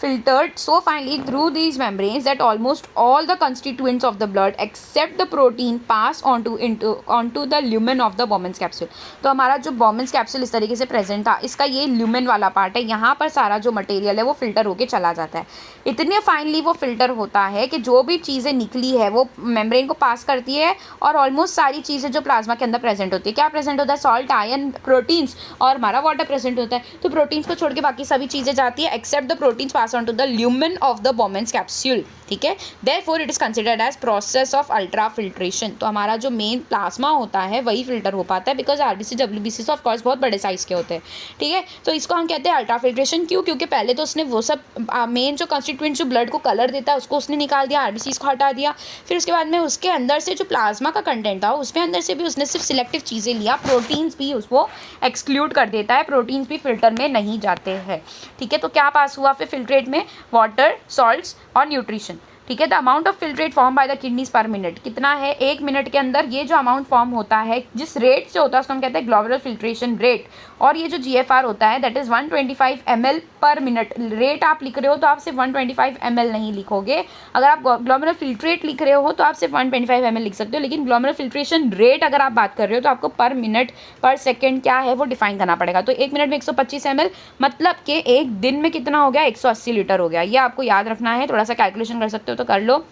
filtered so finely through these membranes that almost all the constituents of the blood except the protein pass onto the lumen of the Bowman's capsule। तो हमारा जो Bowman's capsule इस तरीके से प्रेजेंट था, इसका ये lumen वाला पार्ट है, यहाँ पर सारा जो मटेरियल है वो फिल्टर होके चला जाता है। इतने फाइनली वो फिल्टर होता है कि जो भी चीज़ें निकली है वो मेम्ब्रेन को पास करती है, और ऑलमोस्ट सारी चीज़ें जो प्लाज्मा के अंदर प्रेजेंट होती है, क्या प्रेजेंट होता है, सॉल्ट, आयरन, प्रोटीन्स और हमारा वाटर प्रेजेंट होता है। तो प्रोटीन्स को छोड़ के बाकी सभी चीज़ें जाती है except the proteins pass on to the lumen of the Bowman's capsule, ठीक है। Therefore it is considered as process of ultra filtration. तो हमारा जो मेन प्लाज्मा होता है वही फिल्टर हो पाता है, because RBC WBC of course बहुत बड़े साइज के होते हैं, ठीक है। तो इसको हम कहते हैं अल्ट्रा फिल्ट्रेशन। क्यों? क्योंकि पहले तो उसने वो सब मेन जो कंस्टिट्यूएंट जो ब्लड को कलर देता है उसको उसने निकाल दिया, आरबीसी को हटा दिया, फिर उसके बाद में उसके अंदर से जो प्लाज्मा का कंटेंट था उसमें अंदर से भी उसने सिर्फ सिलेक्टिव चीज़ें लिया, प्रोटीन्स भी उसको एक्सक्लूड कर देता है, प्रोटीन्स भी फिल्टर में नहीं जाते हैं, ठीक है। तो क्या पास हुआ फिर फिल्ट्रेट में, वाटर, सॉल्ट्स और न्यूट्रिशन, ठीक है। The amount of filtrate form by the kidneys पर मिनट, कितना है, 1 मिनट के अंदर ये जो अमाउंट फॉर्म होता है, जिस रेट से होता है उसको हम कहते हैं ग्लोमेरुलर फिल्ट्रेशन रेट। और ये जो GFR होता है दैट इज 125 ml पर मिनट। रेट आप लिख रहे हो तो आप सिर्फ 125 ml नहीं लिखोगे, अगर आप ग्लोमेरुलर फिल्ट्रेट लिख रहे हो तो आप सिर्फ 125 ml लिख सकते हो, लेकिन ग्लोमेरुलर फिल्ट्रेशन रेट अगर आप बात कर रहे हो तो आपको पर मिनट, पर सेकेंड क्या है वो डिफाइन करना पड़ेगा। तो 1 मिनट में 125 ml, मतलब कि एक दिन में कितना हो गया, 180 लीटर हो गया। ये आपको याद रखना है, थोड़ा सा कैलकुलेशन कर सकते हो तो कर लो।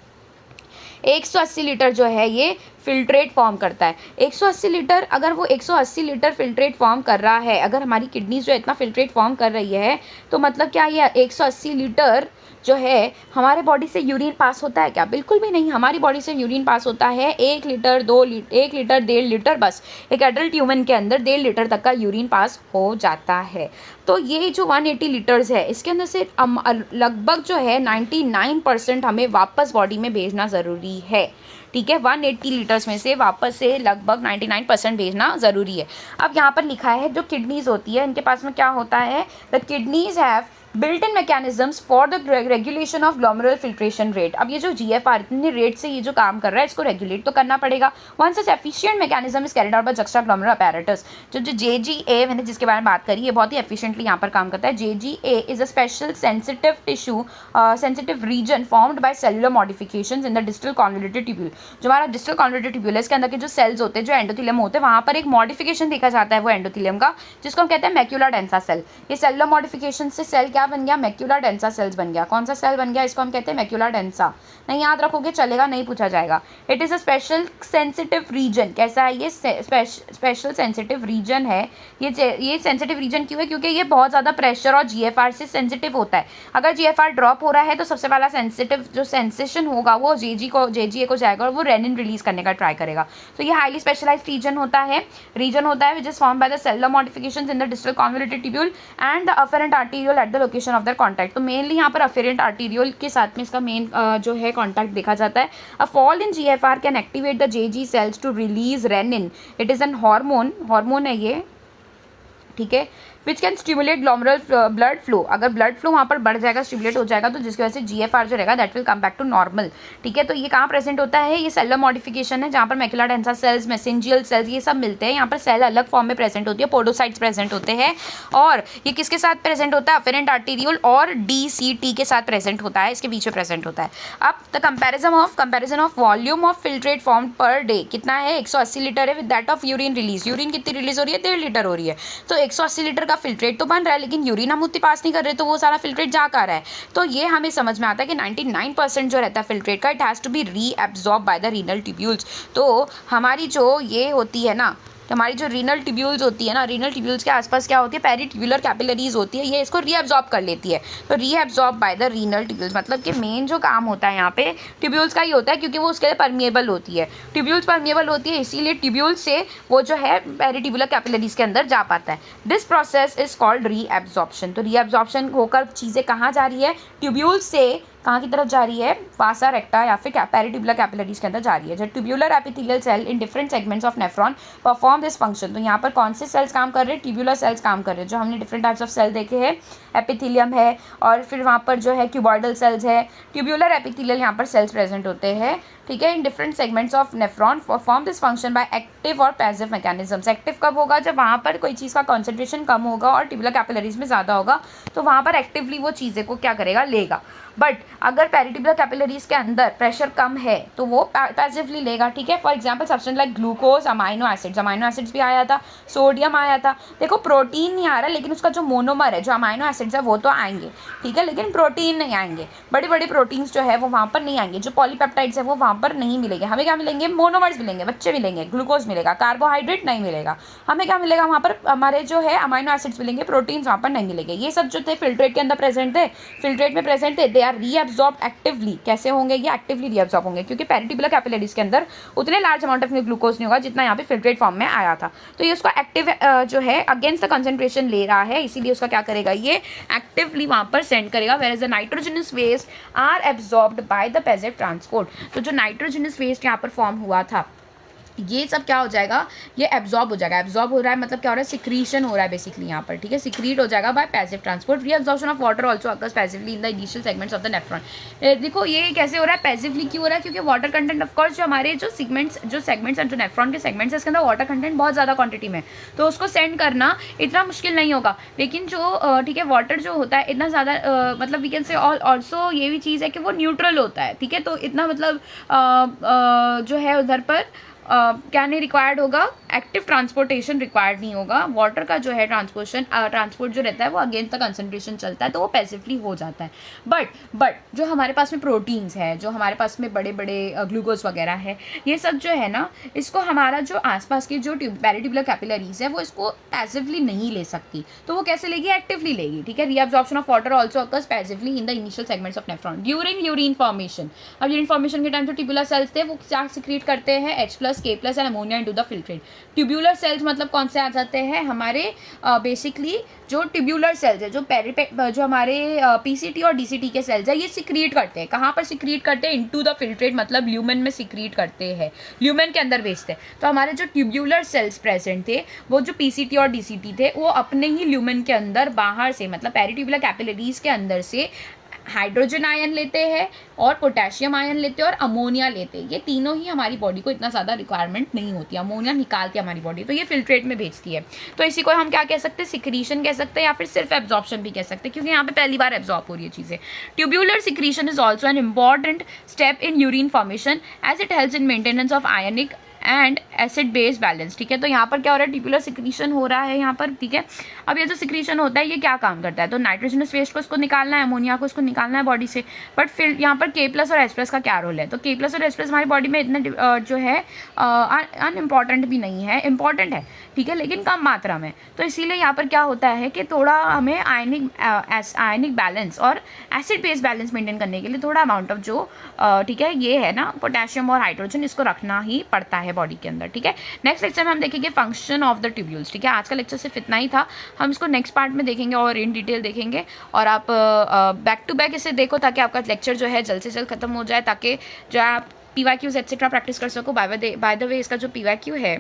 180 लीटर जो है ये फिल्ट्रेट फॉर्म करता है। 180 लीटर, अगर वो 180 लीटर फिल्ट्रेट फॉर्म कर रहा है, अगर हमारी किडनी जो इतना फिल्ट्रेट फॉर्म कर रही है, तो मतलब क्या ये 180 लीटर जो है हमारे बॉडी से यूरिन पास होता है क्या? बिल्कुल भी नहीं। हमारी बॉडी से यूरिन पास होता है 1 लीटर 2 लीटर 1 लीटर 1.5 लीटर, बस एक एडल्ट ह्यूमन के अंदर 1.5 लीटर तक का यूरिन पास हो जाता है। तो ये जो 180 लीटर्स है इसके अंदर से लगभग जो है 99% हमें वापस बॉडी में भेजना ज़रूरी है, ठीक है। 180 लीटर्स में से वापस से लगभग 99% भेजना ज़रूरी है। अब यहाँ पर लिखा है जो किडनीज़ होती है इनके पास में क्या होता है, the kidneys have built-in mechanisms for the regulation of glomerular filtration rate। अब ये जो GFR इतने रेट से ये जो काम कर रहा है इसको रेगुलेट तो करना पड़ेगा। One such efficient mechanism is carried out by juxtaglomerular apparatus। जो JGA मैंने जिसके बारे में बात करी ये बहुत ही efficiently यहाँ पर काम करता है। JGA is a special sensitive tissue sensitive region formed by cellular modifications in the distal convoluted tubule। जो हमारा distal convoluted tubule है इसके अंदर के जो सेल्स होते हैं, जो एंडोथेलियम होते हैं, वहाँ पर एक मॉडिफिकेशन देखा जाता है वो एंडोथेलियम का, जिसको हम कहते हैं मैक्यूला डेंसा सेल। ये सेलुलर मॉडिफिकेशन से सेल क्या बन गया, मैक्यूला डेंसा सेल्स बन गया। कौन सा सेल बन गया, इसको हम कहते हैं मैक्यूला डेंसा। नहीं याद रखोगे चलेगा, नहीं पूछा जाएगा। It is a special sensitive region. कैसा है ये, स्पेशल सेंसिटिव रीजन है। ये सेंसिटिव रीजन क्यों है, क्योंकि ये बहुत ज़्यादा प्रेशर और GFR से सेंसिटिव होता है। अगर GFR ड्रॉप हो रहा है तो सबसे पहला सेंसिटिव जो सेंसेशन होगा वो JGA को जाएगा और वो रेनिन रिलीज करने का ट्राई करेगा। तो ये हाईली स्पेशलाइज्ड रीजन होता है which is form by the cellular modifications in the distal convoluted tubule and the afferent arterial at the location of the contact. तो मेनली यहाँ पर अफेरेंट आर्टीरियल के साथ में इसका मेन जो है कॉन्टैक्ट देखा जाता है। A fall in GFR can activate the JG cells to release renin. It is an hormone है ये, ठीक है, which can stimulate glomerular blood flow. अगर ब्लड फ्लो वहाँ पर बढ़ जाएगा, स्टिमुलेट हो जाएगा, तो जिसकी वजह से GFR जो रहेगा that will come back to normal, ठीक है। तो ये कहाँ प्रेजेंट होता है, ये सेलुलर मॉडिफिकेशन है जहाँ पर macula densa cells, mesangial cells ये सब मिलते हैं। यहाँ पर सेल अलग फॉर्म में प्रेजेंट होती है, पोडोसाइट्स प्रेजेंट होते हैं, और ये किसके साथ प्रेजेंट होता है, अफेरेंट आर्टीरियल और DCT के साथ प्रेजेंट होता है, इसके बीच में प्रेजेंट होता है। अब the comparison of volume of filtrate form per day कितना है, 180 लीटर है, with that of urine release. Urine कितनी रिलीज हो रही है, 1.5 लीटर हो रही है। तो 180 लीटर का फिल्ट्रेट तो बन रहा है, लेकिन यूरिन हम उतनी पास नहीं कर रहे, तो वो सारा फिल्ट्रेट जा कर रहा है। तो ये हमें समझ में आता है कि 99% जो रहता है फिल्ट्रेट का, it has to be reabsorb by the renal tubules. तो हमारी जो ये होती है ना, तो हमारी जो रीनल ट्यूब्यूल्स होती है ना, रीनल ट्यूब्यूल्स के आसपास क्या होती है, पेरीट्यूबुलर कैपिलरीज होती है, ये इसको रीअब्जॉर्ब कर लेती है। तो reabsorb bye the renal tubules, मतलब कि मेन जो काम होता है यहाँ पे ट्यूब्यूल्स का ही होता है, क्योंकि वो उसके लिए परमिएबल होती है। ट्यूब्यूल्स परमिएबल होती है, इसीलिए ट्यूब्यूल्स से वो जो है पेरीट्यूबुलर कैपिलरीज के अंदर जा पाता है। This process is called reabsorption. तो रीअब्जॉर्प्शन होकर चीज़ें कहाँ जा रही है, ट्यूब्यूल्स से कहाँ की तरफ जा रही है, वासा रेक्टा या फिर पेरीट्यूबुलर कैपिलरीज के अंदर जा रही है। जो tubular epithelial cell in different segments of nephron perform this function. तो यहाँ पर कौन से सेल्स काम कर रहे हैं, ट्यूब्यूलर सेल्स काम कर रहे हैं। जो हमने डिफरेंट टाइप्स ऑफ सेल देखे हैं, एपिथेलियम है, और फिर वहाँ पर जो है क्यूबॉइडल सेल्स है, ट्यूब्यूलर एपिथेलियल यहाँ पर सेल्स प्रेजेंट होते हैं, ठीक है, इन different segments of nephron perform this function by active और पैसिव मैकेनिज्म्स। एक्टिव कब होगा, जब वहाँ पर कोई चीज़ का कॉन्सेंट्रेशन कम होगा और ट्यूब्यूलर कैपिलरीज में ज़्यादा होगा, तो वहाँ पर एक्टिवली वो चीज़ें को क्या करेगा, लेगा। बट अगर पेरीट्यूबुलर कैपिलरीज के अंदर प्रेशर कम है तो वो पैसिवली लेगा, ठीक है। For example substance like glucose, amino acids भी आया था, सोडियम आया था। देखो प्रोटीन नहीं आ रहा, लेकिन उसका जो मोनोमर है, जो अमाइनो एसिड्स है, वो तो आएंगे, ठीक है, लेकिन प्रोटीन नहीं आएंगे। बड़े बड़े प्रोटीन्स जो है वो वहाँ पर नहीं आएंगे, जो पॉलीपेप्टाइड्स है वो वहाँ पर नहीं मिलेंगे। हमें क्या मिलेंगे, मोनोमर्स मिलेंगे, बच्चे मिलेंगे, ग्लूकोज मिलेगा, कार्बोहाइड्रेट नहीं मिलेगा। हमें क्या मिलेगा, वहाँ पर हमारे जो है अमाइनो एसिड्स मिलेंगे, प्रोटीन्स वहाँ पर नहीं मिलेंगे। ये सब जो थे फिल्ट्रेट के अंदर प्रेजेंट थे, फिल्ट्रेट में प्रेजेंट थे, दे आर रीअब्जॉर्ब एक्टिवली। कैसे होंगे ये, एक्टिवली रीअब्जॉर्ब होंगे, क्योंकि पेरीट्यूबुलर कैपिलरीज के अंदर उतने लार्ज अमाउंट ऑफ ग्लूकोज नहीं होगा जितना यहाँ पे फिल्ट्रेट फॉर्म में आया था। तो ये उसका एक्टिव जो है अगेंस्ट द कंसेंट्रेशन ले रहा है, इसीलिए उसका क्या करेगा, ये एक्टिवली वहाँ पर सेंड करेगा। Where is the nitrogenous waste are absorbed by the passive transport. तो जो नाइट्रोजनस वेस्ट यहाँ पर फॉर्म हुआ था, ये सब क्या हो जाएगा, ये एब्जॉर्ब हो जाएगा। एब्जॉर्ब हो रहा है मतलब क्या हो रहा है, सिक्रीशन हो रहा है बेसिकली यहाँ पर, ठीक है, सिक्रीट हो जाएगा bye passive transport. Reabsorption of water also occurs passively in the initial segments of the nephron. देखो ये कैसे हो रहा है, पैसिवली क्यों हो रहा है, क्योंकि वाटर कंटेंट ऑफ कोर्स जो हमारे जो सेगमेंट्स हैं, जो नेफ्रॉन के सेगमेंट्स है, इसके अंदर वाटर कंटेंट बहुत ज़्यादा क्वांटिटी में, तो उसको सेंड करना इतना मुश्किल नहीं होगा। लेकिन जो ठीक है वाटर जो होता है इतना ज़्यादा मतलब वी कैन से ऑल्सो ये भी चीज़ है कि वो न्यूट्रल होता है, ठीक है, तो इतना मतलब जो है उधर पर क्या नहीं रिक्वायर्ड होगा, एक्टिव ट्रांसपोर्टेशन रिक्वायर्ड नहीं होगा। वाटर का जो है ट्रांसपोर्ट जो रहता है वो अगेंस्ट द कंसंट्रेशन चलता है, तो वो पैसिवली हो जाता है। बट जो हमारे पास में प्रोटीन्स है, जो हमारे पास में बड़े बड़े ग्लूकोज वगैरह है, ये सब जो है ना, इसको हमारा जो आसपास की जो पेरीट्यूबुलर कैपिलरीज है वो इसको पैसिवली नहीं ले सकती, तो वो कैसे लेगी, एक्टिवली लेगी, ठीक है। Reabsorption of water also occurs passively in the initial segments of nephron during urine formation. अब यूरिन फॉर्मेशन के टाइम जो ट्यूबुलर सेल्स थे वो क्या सिक्रीट करते हैं, H+, K+ and ammonia into the filtrate. Tubular cells मतलब कौन से आ जाते हैं, हमारे बेसिकली जो ट्यूब्यूलर सेल्स है, जो हमारे पीसीटी और डीसीटी के सेल्स है, ये सिक्रीट करते हैं। कहाँ पर सिक्रीट करते हैं, इनटू द फिल्ट्रेट, मतलब ल्यूमेन में सिक्रीट करते हैं, ल्यूमेन के अंदर भेजते हैं। तो हमारे जो ट्यूब्यूलर सेल्स प्रेजेंट थे, वो जो पीसीटी और डीसीटी थे, वो अपने ही ल्यूमेन के अंदर बाहर से, मतलब पेरीट्यूबुलर कैपिलरीज के अंदर से हाइड्रोजन आयन लेते हैं और पोटेशियम आयन लेते हैं और अमोनिया लेते हैं। ये तीनों ही हमारी बॉडी को इतना ज़्यादा रिक्वायरमेंट नहीं होती, अमोनिया निकालती है हमारी बॉडी, तो ये फिल्ट्रेट में भेजती है। तो इसी को हम क्या कह सकते हैं, सिक्रीशन कह सकते हैं, या फिर सिर्फ एब्जॉर्प्शन भी कह सकते हैं, क्योंकि यहाँ पे पहली बार एब्जॉर्ब हो रही है चीज़ें। Tubular secretion is also an important step in urine formation as it helps in maintenance of ionic and acid base balance, ठीक है। तो यहाँ पर क्या हो रहा है, ट्यूब्यूलर सिक्रीशन हो रहा है यहाँ पर, ठीक है। अब ये जो सिक्रीशन होता है ये क्या काम करता है, तो नाइट्रोजनस वेस्ट को इसको निकालना है, अमोनिया को इसको निकालना है बॉडी से। बट फिर यहाँ पर K+ और H+ का क्या रोल है, तो K+ और H+ हमारी बॉडी में इतना जो है अनइम्पॉर्टेंट भी नहीं है, इंपॉर्टेंट है, ठीक है, लेकिन कम मात्रा में। तो इसीलिए यहाँ पर क्या होता है कि थोड़ा हमें आयनिक बैलेंस और एसिड बेस बैलेंस मेंटेन करने के लिए थोड़ा अमाउंट ऑफ जो ठीक है ये है ना, पोटेशियम और हाइड्रोजन, इसको रखना ही पड़ता है बॉडी के अंदर, ठीक है। नेक्स्ट लेक्चर में हम देखेंगे फंक्शन ऑफ द ट्यूब्यूल्स, ठीक है। आज का लेक्चर सिर्फ इतना ही था, हम इसको नेक्स्ट पार्ट में देखेंगे और इन डिटेल देखेंगे। और आप बैक टू बैक इसे देखो ताकि आपका लेक्चर जो है जल्द से जल्द खत्म हो जाए, ताकि जो आप PYQs एक्सेट्रा प्रैक्टिस कर सको। बाय द वे इसका जो PYQ है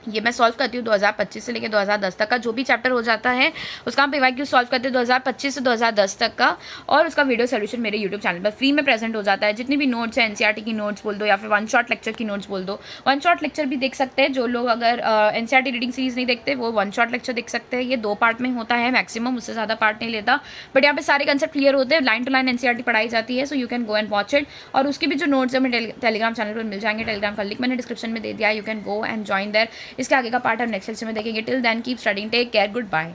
ये मैं सॉल्व करती हूँ 2025 से लेकर 2010 तक का, जो भी चैप्टर हो जाता है उसका हम PYQ सॉल्व करते हैं 2025 से 2010 तक का, और उसका वीडियो सोल्यूशन मेरे यूट्यूब चैनल पर फ्री में प्रेजेंट हो जाता है। जितनी भी नोट्स हैं, NCERT की नोट्स बोल दो या फिर 1 शॉट लेक्चर की नोट्स बोल दो, 1 शॉट लेक्चर भी देख सकते हैं। जो लोग अगर NCERT रीडिंग सीरीज नहीं देखते वो 1 शॉट लेक्चर देख सकते हैं। ये 2 पार्ट में होता है मैक्सिमम, उससे ज़्यादा पार्ट नहीं लेता, बट यहाँ पे सारे कंसेप्ट क्लियर होते हैं, लाइन टू लाइन NCERT पढ़ाई जाती है, so you can go and watch it. और उसकी भी जो नोट्स है हमें टेलीग्राम चैनल पर मिल जाएंगे, टेलीग्राम का लिंक मैंने डिस्क्रिप्शन में दे दिया, you can go and join there. इसके आगे का पार्ट हम नेक्स्ट लेक्चर में देखेंगे। Till then keep studying, take care, good bye.